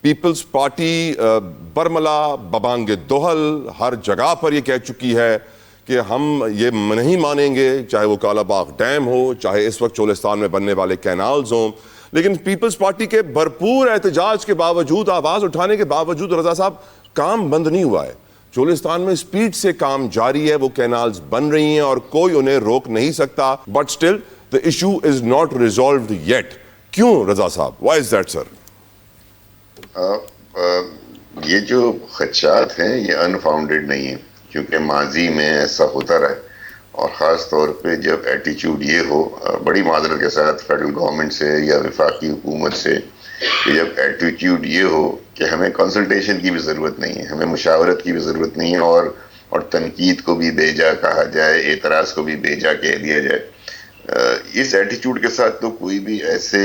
Peoples party برملا ببانگ دوحل ہر جگہ پر یہ کہہ چکی ہے کہ ہم یہ نہیں مانیں گے، چاہے وہ کالا باغ ڈیم ہو، چاہے اس وقت چولستان میں بننے والے کینالز ہوں. لیکن پیپلز پارٹی کے بھرپور احتجاج کے باوجود، آواز اٹھانے کے باوجود رضا صاحب کام بند نہیں ہوا ہے. چولستان میں سپیڈ سے کام جاری ہے، وہ کینالز بن رہی ہیں اور کوئی انہیں روک نہیں سکتا. But still the issue is not resolved yet. کیوں رضا صاحب؟ why is that sir? یہ جو خدشات ہیں یہ انفاؤنڈیڈ نہیں ہیں، کیونکہ ماضی میں ایسا ہوتا رہا ہے، اور خاص طور پہ جب ایٹیچیوڈ یہ ہو، بڑی معذرت کے ساتھ فیڈرل گورنمنٹ سے یا وفاقی حکومت سے، کہ جب ایٹیچیوڈ یہ ہو کہ ہمیں کنسلٹیشن کی بھی ضرورت نہیں ہے، ہمیں مشاورت کی بھی ضرورت نہیں ہے، اور تنقید کو بھی بے جا کہا جائے، اعتراض کو بھی بے جا کہہ دیا جائے، اس ایٹیچیوڈ کے ساتھ تو کوئی بھی ایسے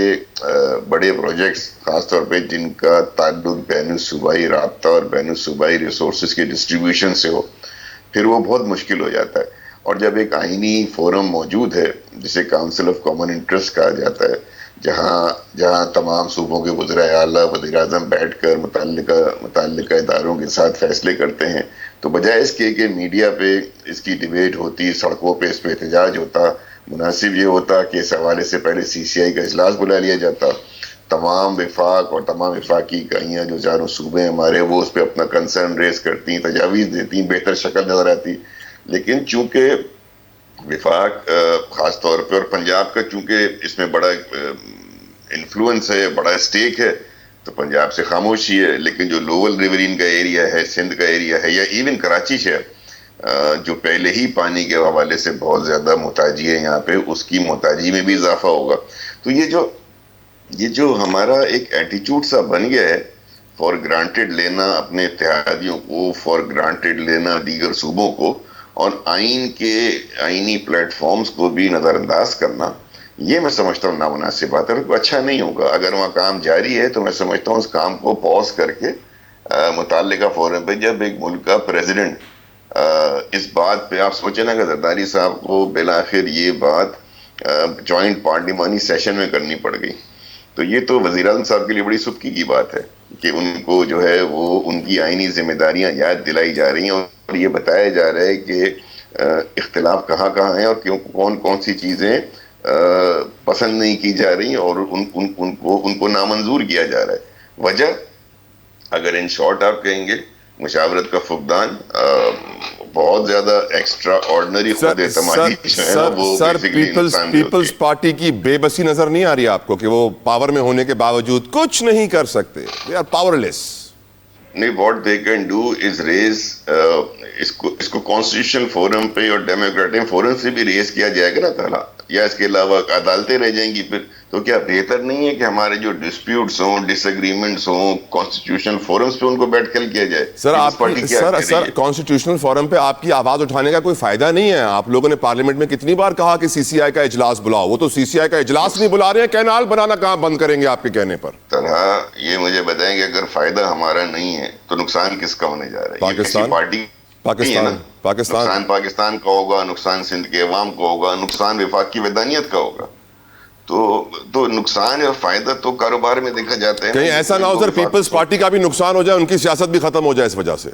بڑے پروجیکٹس، خاص طور پہ جن کا تعلق بین الصوبائی رابطہ اور بین الصوبائی ریسورسز کے ڈسٹریبیوشن سے ہو، پھر وہ بہت مشکل ہو جاتا ہے. اور جب ایک آئینی فورم موجود ہے جسے کاؤنسل آف کامن انٹرسٹ کہا جاتا ہے، جہاں تمام صوبوں کے وزرائے اعلیٰ، وزیر اعظم بیٹھ کر متعلقہ اداروں کے ساتھ فیصلے کرتے ہیں، تو بجائے اس کے کہ میڈیا پہ اس کی ڈیبیٹ ہوتی، سڑکوں پہ اس پہ احتجاج ہوتا، مناسب یہ ہوتا کہ اس حوالے سے پہلے سی سی آئی کا اجلاس بلا لیا جاتا، تمام وفاق اور تمام وفاقی اکائیاں جو چاروں صوبے ہیں ہمارے، وہ اس پہ اپنا کنسرن ریز کرتی، تجاویز دیتی، بہتر شکل نظر آتی. لیکن چونکہ وفاق خاص طور پہ اور پنجاب کا چونکہ اس میں بڑا انفلوئنس ہے، بڑا اسٹیک ہے، تو پنجاب سے خاموشی ہے. لیکن جو لوول ریورین کا ایریا ہے، سندھ کا ایریا ہے، یا ایون کراچی شہر جو پہلے ہی پانی کے حوالے سے بہت زیادہ محتاجی ہے یہاں پہ، اس کی محتاجی میں بھی اضافہ ہوگا. تو یہ جو ہمارا ایک ایٹیچیوڈ سا بن گیا ہے، فار گرانٹیڈ لینا اپنے اتحادیوں کو، فار گرانٹیڈ لینا دیگر صوبوں کو، اور آئینی پلیٹ فارمز کو بھی نظر انداز کرنا، یہ میں سمجھتا ہوں نامناسب بات ہے، اچھا نہیں ہوگا. اگر وہاں کام جاری ہے تو میں سمجھتا ہوں اس کام کو پاز کر کے متعلقہ فورم پہ، جب ایک ملک کا پریزیڈنٹ اس بات پہ، آپ سوچیں نا کہ زرداری صاحب کو بالآخر یہ بات جوائنٹ پارلیمانی سیشن میں کرنی پڑ گئی، تو یہ تو وزیر اعظم صاحب کے لیے بڑی سبکی کی بات ہے کہ ان کو جو ہے وہ ان کی آئینی ذمہ داریاں یاد دلائی جا رہی ہیں، اور یہ بتایا جا رہا ہے کہ اختلاف کہاں کہاں ہیں اور کون سی چیزیں پسند نہیں کی جا رہی ہیں اور ان کو نامنظور کیا جا رہا ہے. وجہ اگر ان شارٹ آپ کہیں گے، مشاورت کا فقدان، بہت زیادہ ایکسٹرا آرڈنری خود اعتمادی جو ہے نا، وہ پیپلز پارٹی کی بے بسی نظر نہیں آ رہی آپ کو کہ وہ پاور میں ہونے کے باوجود کچھ نہیں کر سکتے؟ they are powerless. نہیں، what they can do is raise اس کو کانسٹیٹیوشنل فورم پہ اور ڈیموکریٹک فورم سے بھی ریز کیا جائے گا نا تعالیٰ، یا اس کے علاوہ عدالتیں رہ جائیں گی پھر. تو کیا بہتر نہیں ہے کہ ہمارے جو ڈسپیوٹس ہوں، ڈس ایگریمنٹس ہوں، کانسٹیٹیوشنل فورمز پہ ان کو بیٹھ کر کیا جائے؟ سر کانسٹیٹیوشنل فورم پہ آپ کی آواز اٹھانے کا کوئی فائدہ نہیں ہے. آپ لوگوں نے پارلیمنٹ میں کتنی بار کہا کہ سی سی آئی کا اجلاس بلاؤ، وہ تو سی سی آئی کا اجلاس نہیں بلا رہے ہیں. کینال بنانا کہاں بند کریں گے آپ کے کہنے پر؟ طرح یہ مجھے بتائیں کہ اگر فائدہ ہمارا نہیں ہے تو نقصان کس کا ہونے جا رہا ہے؟ پاکستان نقصان پاکستان کا ہوگا، نقصان سندھ کے عوام کا ہوگا، نقصان وفاق کی وحدانیت کا ہوگا. تو نقصان اور فائدہ تو کاروبار میں دیکھا جاتا ہے. کہیں ایسا نہ ہو سر پیپلز پارٹی کا بھی نقصان ہو جائے، ان کی سیاست بھی ختم ہو جائے اس وجہ سے؟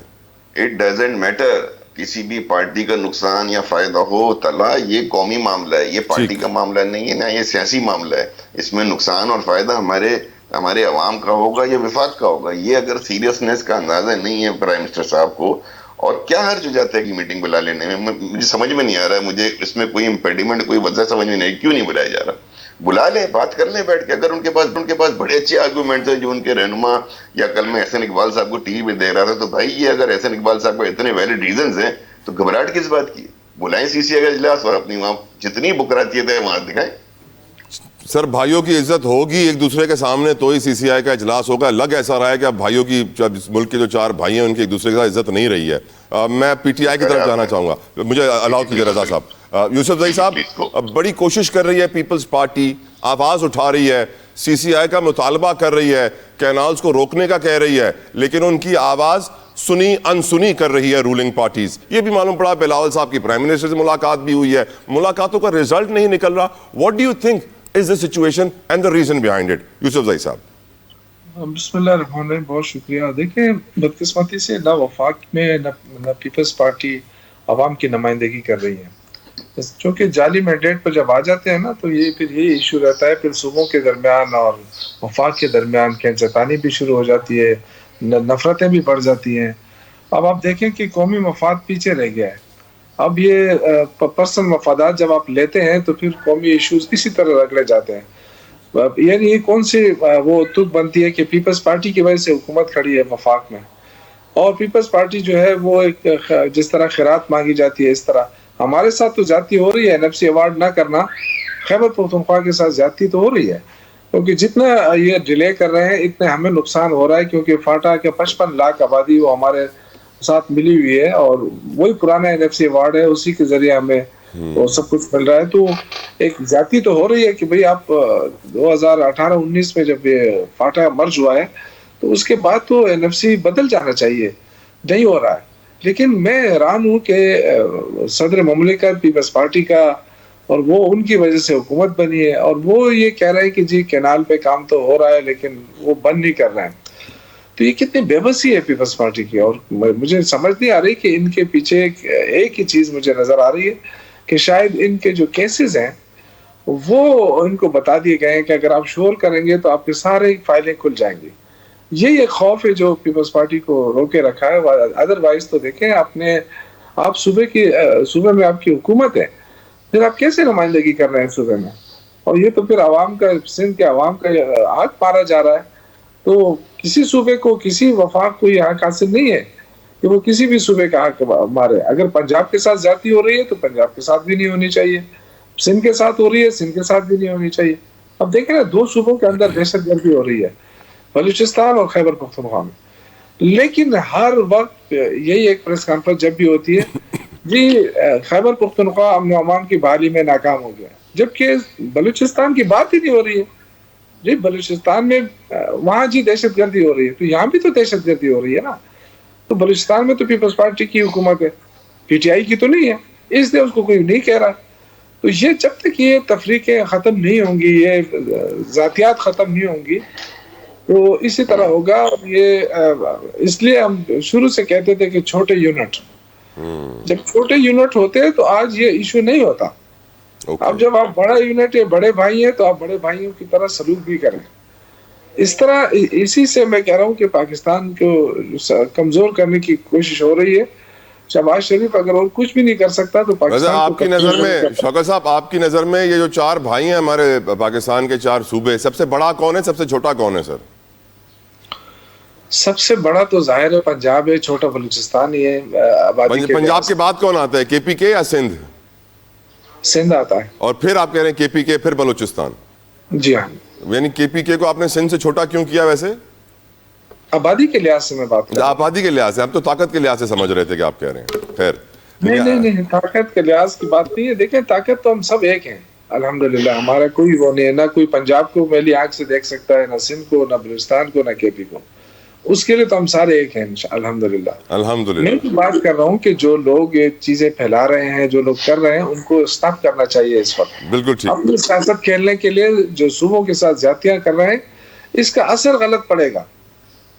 اٹ ڈزنٹ میٹر، کسی بھی پارٹی کا نقصان یا فائدہ ہو تلا، یہ قومی معاملہ ہے، یہ پارٹی کا معاملہ نہیں ہے، نہ یہ سیاسی معاملہ ہے. اس میں نقصان اور فائدہ ہمارے عوام کا ہوگا یا وفاق کا ہوگا. یہ اگر سیریسنس کا اندازہ نہیں ہے پرائم منسٹر صاحب کو، اور کیا حرج ہو جاتا ہے کہ میٹنگ بلا لینے میں؟ مجھے سمجھ میں نہیں آ رہا ہے، مجھے اس میں کوئی امپیڈیمنٹ، کوئی وجہ سمجھ میں نہیں، کیوں نہیں بلایا جا رہا؟ بلا لیں، بات کر لیں بیٹھ کے. اگر ان کے پاس بڑے اچھے آرگومنٹس ہیں جو ان کے رہنما، یا کل میں احسن اقبال صاحب کو ٹی وی پہ دیکھ رہا تھا، تو بھائی یہ اگر احسن اقبال صاحب کو اتنے ویلڈ ریزنز ہیں تو گھبراہٹ کس بات کی؟ بلائیں سی سی آئی کا اجلاس اور اپنی وہاں جتنی بکراتیت ہے وہاں دکھائیں. سر بھائیوں کی عزت ہوگی ایک دوسرے کے سامنے تو ہی سی سی آئی کا اجلاس ہوگا. لگ ایسا رہا ہے کہ اب بھائیوں کی، ملک کے جو 4 بھائی ہیں ان کی ایک دوسرے کے ساتھ عزت نہیں رہی ہے. میں پی ٹی آئی کی طرف جانا چاہوں گا، مجھے الاؤ کیجیے رضا صاحب. یوسف زئی صاحب، بڑی کوشش کر رہی ہے پیپلز پارٹی، آواز اٹھا رہی ہے، سی سی آئی کا مطالبہ کر رہی ہے، کینالز کو روکنے کا کہہ رہی ہے، لیکن ان کی آواز سنی انسنی کر رہی ہے رولنگ پارٹیز. یہ بھی معلوم پڑا بلاول صاحب کی پرائم منسٹر سے ملاقات بھی ہوئی ہے، ملاقاتوں کا رزلٹ نہیں نکل رہا. What do you think is the situation and the reason behind it? یوسف زئی صاحب. بسم اللہ الرحمن الرحیم، بہت شکریہ. دیکھیں، بدقسمتی سے نہ وفاق میں نہ پیپلز پارٹی عوام کی نمائندگی کر رہی ہے. چونکہ جعلی مینڈیٹ پر جب آ جاتے ہیں نا تو یہ پھر یہی ایشو رہتا ہے. پھر صوبوں کے درمیان اور وفاق کے درمیان کھینچتانی بھی شروع ہو جاتی ہے، نفرتیں بھی بڑھ جاتی ہیں. اب آپ دیکھیں کہ قومی مفاد پیچھے رہ گیا ہے. اب یہ پرسنل مفادات جب آپ لیتے ہیں تو پھر قومی ایشوز اسی طرح رگڑے جاتے ہیں. یعنی یہ کون سی وہ تک بنتی ہے کہ پیپلز پارٹی کی وجہ سے حکومت کھڑی ہے وفاق میں، اور پیپلز پارٹی جو ہے وہ ایک جس طرح خیرات مانگی جاتی ہے اس طرح ہمارے ساتھ تو زیادتی ہو رہی ہے. NFC ایوارڈ نہ کرنا، خیبر پختونخوا کے ساتھ زیادتی تو ہو رہی ہے، کیونکہ جتنا یہ ڈیلے کر رہے ہیں اتنے ہمیں نقصان ہو رہا ہے. کیونکہ فاٹا کے 55 لاکھ آبادی وہ ہمارے ساتھ ملی ہوئی ہے، اور وہی پرانا NFC ایوارڈ ہے، اسی کے ذریعے ہمیں وہ سب کچھ مل رہا ہے. تو ایک زیادتی تو ہو رہی ہے کہ بھئی آپ 2018-19 میں جب یہ فاٹا مرج ہوا ہے تو اس کے بعد تو NFC بدل جانا چاہیے، نہیں ہو رہا ہے. لیکن میں حیران ہوں کہ صدر مملکت پیپلز پارٹی کا، اور وہ ان کی وجہ سے حکومت بنی ہے، اور وہ یہ کہہ رہے ہیں کہ جی کینال پہ کام تو ہو رہا ہے لیکن وہ بند نہیں کر رہے ہیں. تو یہ کتنی بے بسی ہے پیپلز پارٹی کی. اور مجھے سمجھ نہیں آ رہی کہ ان کے پیچھے ایک ہی چیز مجھے نظر آ رہی ہے کہ شاید ان کے جو کیسز ہیں وہ ان کو بتا دیے گئے ہیں کہ اگر آپ شور کریں گے تو آپ کے سارے فائلیں کھل جائیں گی. یہ ایک خوف ہے جو پیپلز پارٹی کو روکے رکھا ہے. ادروائز تو دیکھیں آپ صوبے میں آپ کی حکومت ہے، پھر آپ کیسے نمائندگی کر رہے ہیں صوبے میں؟ اور یہ تو پھر عوام کا، سندھ کے عوام کا حق مارا جا رہا ہے. تو کسی صوبے کو، کسی وفاق کو یہ حق حاصل نہیں ہے کہ وہ کسی بھی صوبے کا حق مارے. اگر پنجاب کے ساتھ زیادتی ہو رہی ہے تو پنجاب کے ساتھ بھی نہیں ہونی چاہیے، سندھ کے ساتھ ہو رہی ہے سندھ کے ساتھ بھی نہیں ہونی چاہیے. اب دیکھیں نا، 2 صوبوں کے اندر دہشت گردی ہو رہی ہے، بلوچستان اور خیبر پختونخوا میں. لیکن ہر وقت یہی ایک پریس کانفرنس جب بھی ہوتی ہے، جی خیبر پختونخوا امن و امان کی بحالی میں ناکام ہو گیا، جبکہ بلوچستان کی بات ہی نہیں ہو رہی ہے. جی بلوچستان میں وہاں جی دہشت گردی ہو رہی ہے، تو یہاں بھی تو دہشت گردی ہو رہی ہے نا. تو بلوچستان میں تو پیپلز پارٹی کی حکومت ہے، PTI کی تو نہیں ہے، اس لیے اس کو کوئی نہیں کہہ رہا. تو یہ جب تک یہ تفریقیں ختم نہیں ہوں گی، یہ ذاتیات ختم نہیں ہوں گی، تو اسی طرح ہوگا. یہ اس لیے ہم شروع سے کہتے تھے کہ چھوٹے یونٹ، جب چھوٹے یونٹ ہوتے تو آج یہ ایشو نہیں ہوتا. اب جب آپ بڑا یونٹ یا بڑے بھائی ہیں تو آپ بڑے بھائیوں کی طرح سلوک بھی کریں. اس طرح اسی سے میں کہہ رہا ہوں کہ پاکستان کو کمزور کرنے کی کوشش ہو رہی ہے. شہباز شریف اگر اور کچھ بھی نہیں کر سکتا تو پاکستان آپ کی نظر میں، شوکت صاحب، آپ کی نظر میں یہ جو 4 بھائی ہیں ہمارے پاکستان کے 4 صوبے، سب سے بڑا کون ہے، سب سے چھوٹا کون ہے سر؟ سب سے بڑا تو ظاہر ہے پنجاب ہے، چھوٹا بلوچستان ہی ہے. پنجاب کے بعد کون آتا ہے، KPK یا سندھ؟ سندھ آتا ہے. اور پھر آپ کہہ رہے ہیں KPK پھر بلوچستان؟ جی ہاں. یعنی KPK کو آپ نے سندھ سے چھوٹا کیوں کیا ویسے؟ آبادی کے لحاظ سے میں بات کر رہا ہوں. آبادی کے لحاظ سے، ہم تو طاقت کے لحاظ سے سمجھ رہے تھے کہ آپ کہہ رہے ہیں. خیر نہیں، طاقت کے لحاظ کی بات نہیں ہے. دیکھیں طاقت تو ہم سب ایک ہیں الحمدللہ. ہمارا کوئی وہ نہیں ہے، نہ کوئی پنجاب کو میلی آنکھ سے دیکھ سکتا ہے، نہ سندھ کو، نہ بلوچستان کو، نہ KP کو. اس کے لیے تو ہم سارے ایک ہیں الحمدللہ. میں بھی بات کر رہا ہوں کہ جو لوگ یہ چیزیں پھیلا رہے ہیں، جو لوگ کر رہے ہیں، ان کو اسٹاپ کرنا چاہیے اس وقت. بالکل ٹھیک. اپنی سیاست کھیلنے کے لیے جو صوبوں کے ساتھ زیادتیاں کر رہے ہیں، اس کا اثر غلط پڑے گا.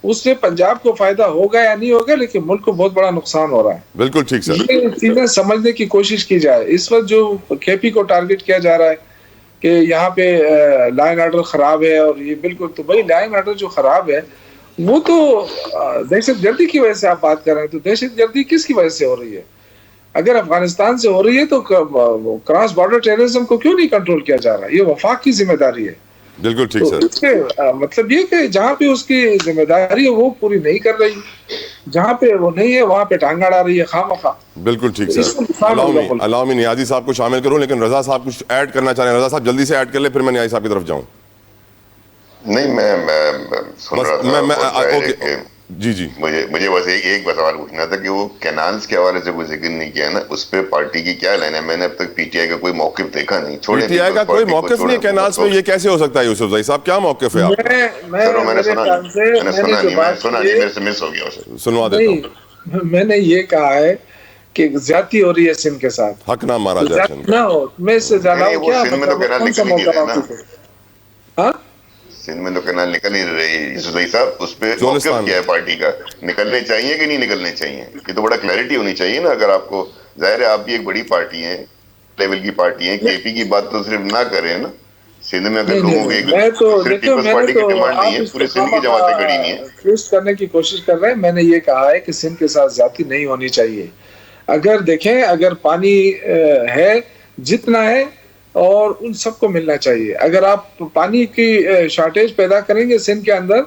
اس سے پنجاب کو فائدہ ہوگا یا نہیں ہوگا، لیکن ملک کو بہت بڑا نقصان ہو رہا ہے. بالکل ٹھیک سر. یہ چیزیں سمجھنے کی کوشش کی جائے. اس وقت جو KP کو ٹارگٹ کیا جا رہا ہے کہ یہاں پہ لائن آرڈر خراب ہے، اور یہ بالکل، تو بھائی لائن آرڈر جو خراب ہے وہ تو دہشت گردی کی وجہ سے آپ بات کر رہے ہیں. تو دہشت گردی کس کی وجہ سے ہو رہی ہے؟ اگر افغانستان سے ہو رہی ہے تو کراس بارڈر ٹیررزم کو کیوں نہیں کنٹرول کیا جا رہا؟ یہ وفاق کی ذمہ داری ہے. بالکل ٹھیک سر. اس کے مطلب یہ کہ جہاں پہ اس کی ذمہ داری ہے وہ پوری نہیں کر رہی، جہاں پہ وہ نہیں ہے وہاں پہ ٹانگا ڈال رہی ہے خواہ. بالکل ٹھیک سر. علامہ نیازی صاحب کو شامل کروں، لیکن رضا صاحب کچھ ایڈ کرنا چاہ رہے ہیں. رضا صاحب جلدی سے ایڈ کر لیں، پھر میں نیازی صاحب کی طرف جاؤں. نہیں، میں سن رہا تھا. جی مجھے بس ایک سوال پوچھنا تھا کہ وہ کینالز کے حوالے سے کوئی ذکر نہیں کیا نا، اس پہ پارٹی کی کیا لائن ہے؟ میں نے اب تک PTI کا کوئی موقف دیکھا نہیں. PTI کا کوئی موقف نہیں ہے کینالز پہ. یہ کیسے ہو سکتا ہے یوسف زئی صاحب؟ کیا موقف ہے آپ کا؟ میں نے سنا نہیں، میرے سے مس ہو گیا. سنوا دیتا ہوں. میں نے یہ کہا ہے کہ زیادتی ہو رہی ہے سندھ کے ساتھ، حق نہ مارا جائے. نہ ہو میں اس سے زیادہ کیا سندھ میں تو کینال نکل نہیں رہے نا. سندھ میں تو کینال نکل ہی رہی ہے یوسف بھائی صاحب، اس پہ موقف کیا ہے پارٹی کا؟ نکلنے چاہیے کہ نہیں نکلنے چاہیے؟ یہ تو بڑا کلیئرٹی ہونی چاہیے نا. اگر آپ کو ظاہر ہے آپ بھی ایک بڑی پارٹی ہیں، لیول کی پارٹی ہیں، کے پی کی بات تو صرف نہ کریں نا. سندھ میں اگر لوگوں کی صرف پیپلز پارٹی کی ڈیمانڈ نہیں ہے، پورے سندھ کی جماعتیں کھڑی ہوئی ہیں. ٹویسٹ کرنے کی کوشش کر رہے ہیں. میں نے یہ کہا ہے کہ سندھ کے ساتھ زیادتی نہیں ہونی چاہیے. اگر دیکھیں اگر پانی ہے جتنا ہے اور ان سب کو ملنا چاہیے. اگر آپ پانی کی شارٹیج پیدا کریں گے سندھ کے اندر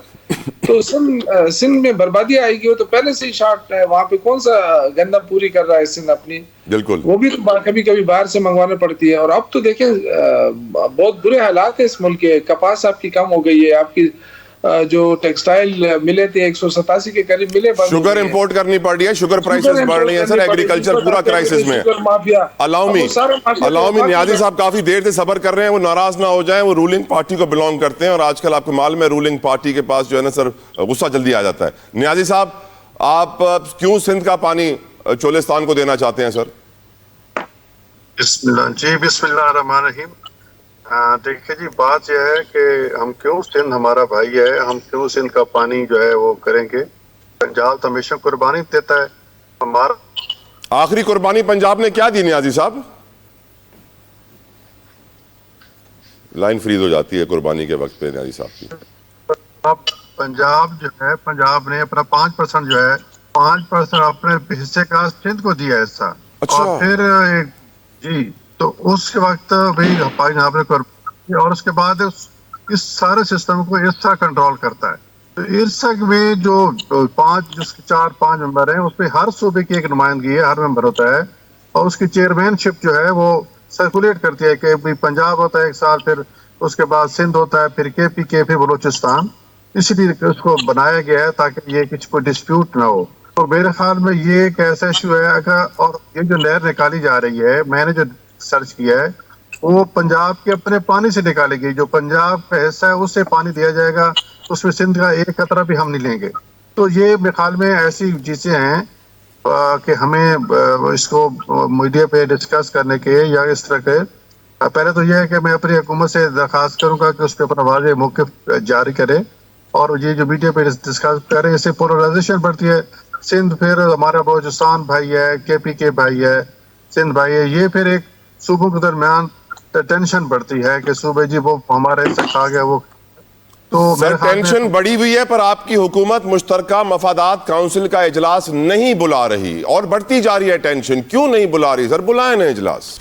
تو سندھ میں بربادی آئے گی. وہ تو پہلے سے ہی شارٹ ہے، وہاں پہ کون سا گندم پوری کر رہا ہے سندھ اپنی؟ بالکل وہ بھی تو کبھی کبھی باہر سے منگوانے پڑتی ہے. اور اب تو دیکھیں بہت برے حالات ہیں اس ملک کے. کپاس آپ کی کم ہو گئی ہے، آپ کی جو ٹیکسٹائل ملے تھے 187 کے قریب ملے. شوگر امپورٹ کرنی پڑ رہی ہے، شوگر پرائسز بڑھ رہی ہیں سر، ایگریکلچر پورا کرائسس میں. الاؤ نیازی صاحب کافی دیر سے صبر کر رہے ہیں، وہ ناراض نہ ہو جائیں. وہ رولنگ پارٹی کو بلونگ کرتے ہیں اور آج کل آپ کو معلوم ہے رولنگ پارٹی کے پاس جو ہے نا سر غصہ جلدی آ جاتا ہے. نیازی صاحب آپ کیوں سندھ کا پانی چولستان کو دینا چاہتے ہیں سر؟ بسم اللہ جی، بسم اللہ الرحمن الرحیم. دیکھیے جی، بات یہ ہے کہ ہم کیوں سندھ ہمارا بھائی ہے، ہم کیوں سندھ کا پانی جو ہے وہ کریں گے. پنجاب تو ہمیشہ قربانی دیتا ہے. ہمارا آخری قربانی پنجاب نے کیا دی نیازی صاحب؟ لائن فریز ہو جاتی ہے قربانی کے وقت پہ نیازی صاحب کی. پنجاب جو ہے، پنجاب نے اپنا 5% جو ہے 5% اپنے حصے کا سندھ کو دیا حصہ. اور پھر جی تو اس کے وقت بھی پنجاب نے قربانی، اور اس کے بعد اس سارے سسٹم کو ارسا کنٹرول کرتا ہے. تو ارسا میں جو 4-5 ممبر ہیں، اس پہ ہر صوبے کی ایک نمائندگی ہے، ہر ممبر ہوتا ہے. اور اس کی چیئرمین شپ جو ہے وہ سرکولیٹ کرتی ہے کہ پنجاب ہوتا ہے ایک سال، پھر اس کے بعد سندھ ہوتا ہے، پھر کے پی بلوچستان. اسی لیے اس کو بنایا گیا ہے تاکہ یہ کسی کو ڈسپیوٹ نہ ہو. تو میرے خیال میں یہ ایک ایسا ایشو ہے. اگر اور یہ جو نہر نکالی جا رہی ہے، میں نے جو سرچ کیا ہے، وہ پنجاب کے اپنے پانی سے نکالے گی. جو پنجاب کا حصہ ہے اس سے پانی دیا جائے گا، اس میں سندھ کا ایک قطرہ بھی ہم نہیں لیں گے. تو یہ میرے خیال میں ایسی چیزیں ہیں کہ ہمیں اس کو میڈیا پہ ڈسکس کرنے کے یا اس طرح کے پہلے تو یہ ہے کہ میں اپنی حکومت سے درخواست کروں گا کہ اس پہ اپنا واضح موقف جاری کرے. اور یہ جو میڈیا پہ ڈسکس کریں، اس سے پولرائزیشن بڑھتی ہے. سندھ پھر ہمارا بلوچستان بھائی ہے، کے پی کے بھائی ہے، سندھ بھائی ہے. یہ پھر ایک صوبوں کے درمیان ٹینشن بڑھتی ہے کہ صوبے جی وہ ہمارے سے کھا گیا وہ. تو سر ٹینشن بڑی ہوئی ہے، پر آپ کی حکومت مشترکہ مفادات کونسل کا اجلاس نہیں بلا رہی اور بڑھتی جا رہی ہے ٹینشن. کیوں نہیں بلا رہی سر؟ بلائیں نا اجلاس.